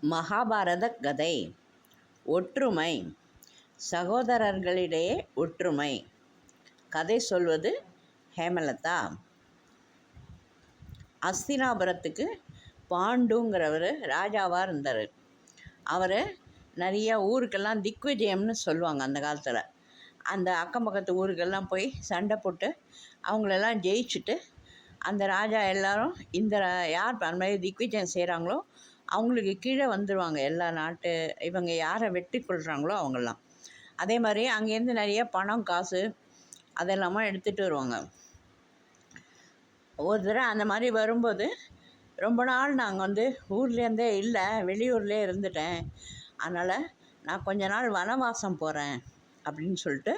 மகாபாரத கதை. ஒற்றுமை. சகோதரர்களிடையே ஒற்றுமை. கதை சொல்வது ஹேமலதா. அஸ்தினாபுரத்துக்கு பாண்டுங்கிறவர் ராஜாவாக இருந்தார். அவர் நிறைய ஊருக்கெல்லாம் திக்விஜயம்னு சொல்லுவாங்க அந்த காலத்தில். அந்த அக்கம் பக்கத்து ஊருக்கெல்லாம் போய் சண்டை போட்டு அவங்களெல்லாம் ஜெயிச்சுட்டு அந்த ராஜா எல்லோரும் யார் அந்த மாதிரி திக்விஜயம் செய்கிறாங்களோ அவங்களுக்கு கீழே வந்துடுவாங்க. எல்லா நாட்டு இவங்க யாரை வெற்றி கொள்கிறாங்களோ அவங்கெல்லாம். அதே மாதிரி அங்கேருந்து நிறைய பணம் காசு அதெல்லாமா எடுத்துகிட்டு வருவாங்க. ஒரு தடவை அந்த மாதிரி வரும்போது ரொம்ப நாள் நாங்கள் ஊர்லேருந்தே இல்லை, வெளியூர்லேயே இருந்துட்டேன், அதனால் நான் கொஞ்ச நாள் வனவாசம் போகிறேன் அப்படின்னு சொல்லிட்டு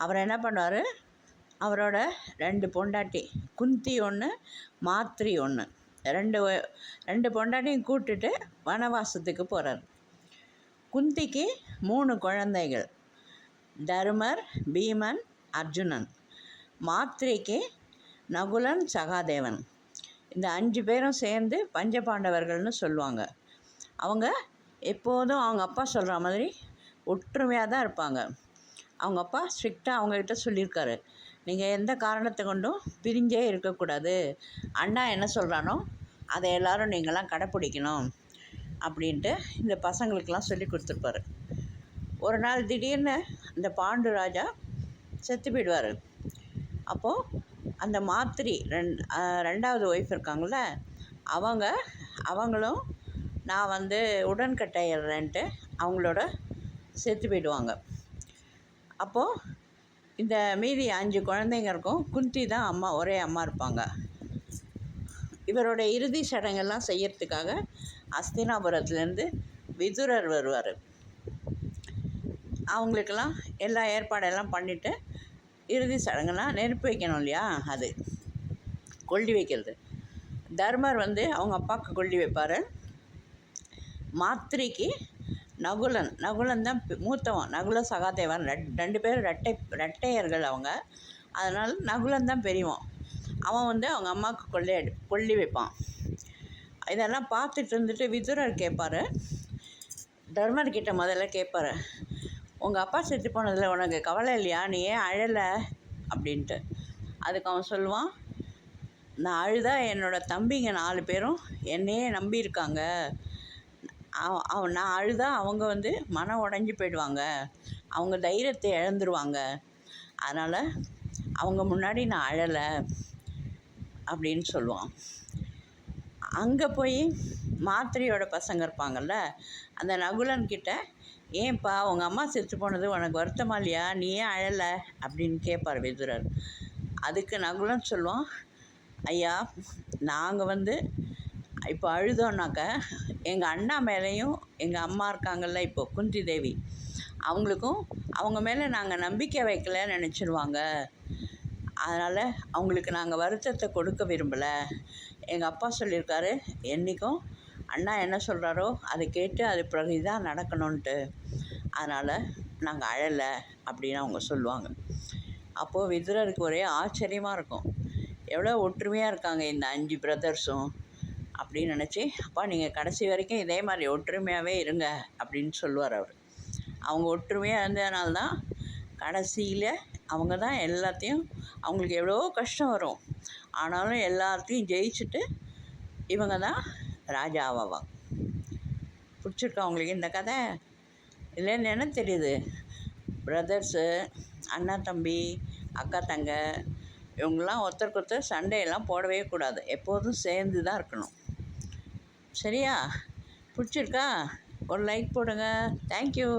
அவர் என்ன பண்ணுவார், அவரோட 2 பொண்டாட்டி, குந்தி ஒன்று மாத்ரி ஒன்று, ரெண்டு பொண்டாட்டியும் கூட்டுட்டு வனவாசத்துக்கு போகிறார். குந்திக்கு 3 குழந்தைகள், தருமர், பீமன், அர்ஜுனன். மாத்ரிக்கு நகுலன், சகாதேவன். இந்த 5 பேரும் சேர்ந்து பஞ்சபாண்டவர்கள்னு சொல்லுவாங்க. அவங்க எப்போதும் அவங்க அப்பா சொல்கிற மாதிரி ஒற்றுமையாக தான் இருப்பாங்க. அவங்க அப்பா ஸ்ட்ரிக்டாக அவங்கக்கிட்ட சொல்லியிருக்காரு, நீங்கள் எந்த காரணத்தை கொண்டும் பிரிஞ்சே இருக்கக்கூடாது, அண்ணா என்ன சொல்கிறானோ அதை எல்லோரும் நீங்களாம் கடைப்பிடிக்கணும் அப்படின்ட்டு இந்த பசங்களுக்கெல்லாம் சொல்லி கொடுத்துருப்பாரு. ஒரு நாள் திடீர்னு இந்த பாண்டு ராஜா செத்து போயிடுவார். அப்போது அந்த மாத்திரி 2வது ஒய்ஃப் இருக்காங்கள, அவங்களும் நான் உடன்கட்டையிடுறேன்ட்டு அவங்களோட செத்து போயிடுவாங்க. அப்போது இந்த மீதி 5 குழந்தைங்க இருக்கும். குந்தி தான் அம்மா, ஒரே அம்மா இருப்பாங்க. இவரோட இறுதி சடங்கெல்லாம் செய்யறதுக்காக அஸ்தினாபுரத்துலேருந்து விதுரர் வருவார். அவங்களுக்கெல்லாம் எல்லா ஏற்பாடெல்லாம் பண்ணிவிட்டு இறுதி சடங்குலாம் நெருப்பு வைக்கணும் இல்லையா, அது கொல்லி வைக்கிறது. தர்மர் அவங்க அப்பாவுக்கு கொல்லி வைப்பார். மாத்ரிக்கு நகுலன் தான் மூத்தவன். நகுல சகாதேவன் 2 பேரும் ரெட்டையர்கள் அவங்க. அதனால் நகுலன் தான் பெரியவன். அவன் அவங்க அம்மாவுக்கு கொல்லி வைப்பான். இதெல்லாம் பார்த்துட்டு இருந்துட்டு விதுரர் கேட்பார், தர்மர்கிட்ட முதல்ல கேட்பார், உங்கள் அப்பா செத்து போனதில் உனக்கு கவலை இல்லையா, நீ ஏன் அழலை அப்படின்ட்டு. அதுக்கு அவன் சொல்லுவான், நான் அழுதா என்னோடய தம்பிங்க 4 பேரும் என்னையே நம்பியிருக்காங்க, நான் அழுதா அவங்க மனம் உடஞ்சி போயிடுவாங்க, அவங்க தைரியத்தை இழந்துருவாங்க, அதனால் அவங்க முன்னாடி நான் அழலை அப்படின்னு சொல்லுவான். அங்கே போய் மாத்திரையோட பசங்க இருப்பாங்கள்ல, அந்த நகுலன்கிட்ட, ஏன்ப்பா உங்கள் அம்மா செத்து போனது உனக்கு வருத்தமா இல்லையா, நீ ஏன் அழலை அப்படின்னு கேட்பார் விதுரர். அதுக்கு நகுலன் சொல்லுவான், ஐயா நாங்கள் இப்போ அழுதோன்னாக்க எங்கள் அண்ணா மேலேயும் எங்கள் அம்மா இருக்காங்கள்ல இப்போ குந்தி தேவி, அவங்களுக்கும் அவங்க மேலே நாங்கள் நம்பிக்கை வைக்கலைன்னு நினச்சிடுவாங்க, அதனால் அவங்களுக்கு நாங்கள் வருத்தத்தை கொடுக்க விரும்பலை. எங்கள் அப்பா சொல்லியிருக்காரு, என்றைக்கும் அண்ணா என்ன சொல்கிறாரோ அதை கேட்டு அது பிறகு தான் நடக்கணுன்ட்டு, அதனால் நாங்கள் அழலை அப்படின்னு அவங்க சொல்லுவாங்க. அப்போது விதுரருக்கு ஒரே ஆச்சரியமாக இருக்கும், எவ்வளோ ஒற்றுமையாக இருக்காங்க இந்த 5 பிரதர்ஸும் அப்படின்னு நினச்சி, அப்பா நீங்கள் கடைசி வரைக்கும் இதே மாதிரி ஒற்றுமையாகவே இருங்க அப்படின்னு சொல்லுவார் அவர். அவங்க ஒற்றுமையாக இருந்ததுனால்தான் கடைசியில் அவங்க தான் எல்லாத்தையும், அவங்களுக்கு எவ்வளோ கஷ்டம் வரும் ஆனாலும் எல்லாத்தையும் ஜெயிச்சுட்டு இவங்க தான் ராஜாவாவாங்க. பிடிச்சிருக்கா அவங்களுக்கு இந்த கதை? இல்லைன்னு என்ன தெரியுது, பிரதர்ஸு, அண்ணா தம்பி, அக்கா தங்க, இவங்களாம் ஒருத்தருக்கு ஒருத்தர் சண்டையெல்லாம் போடவே கூடாது, எப்போதும் சேர்ந்து தான் இருக்கணும். சரியா? பிடிச்சிருக்கா? ஒரு லைக் போடுங்க. தேங்க்யூ.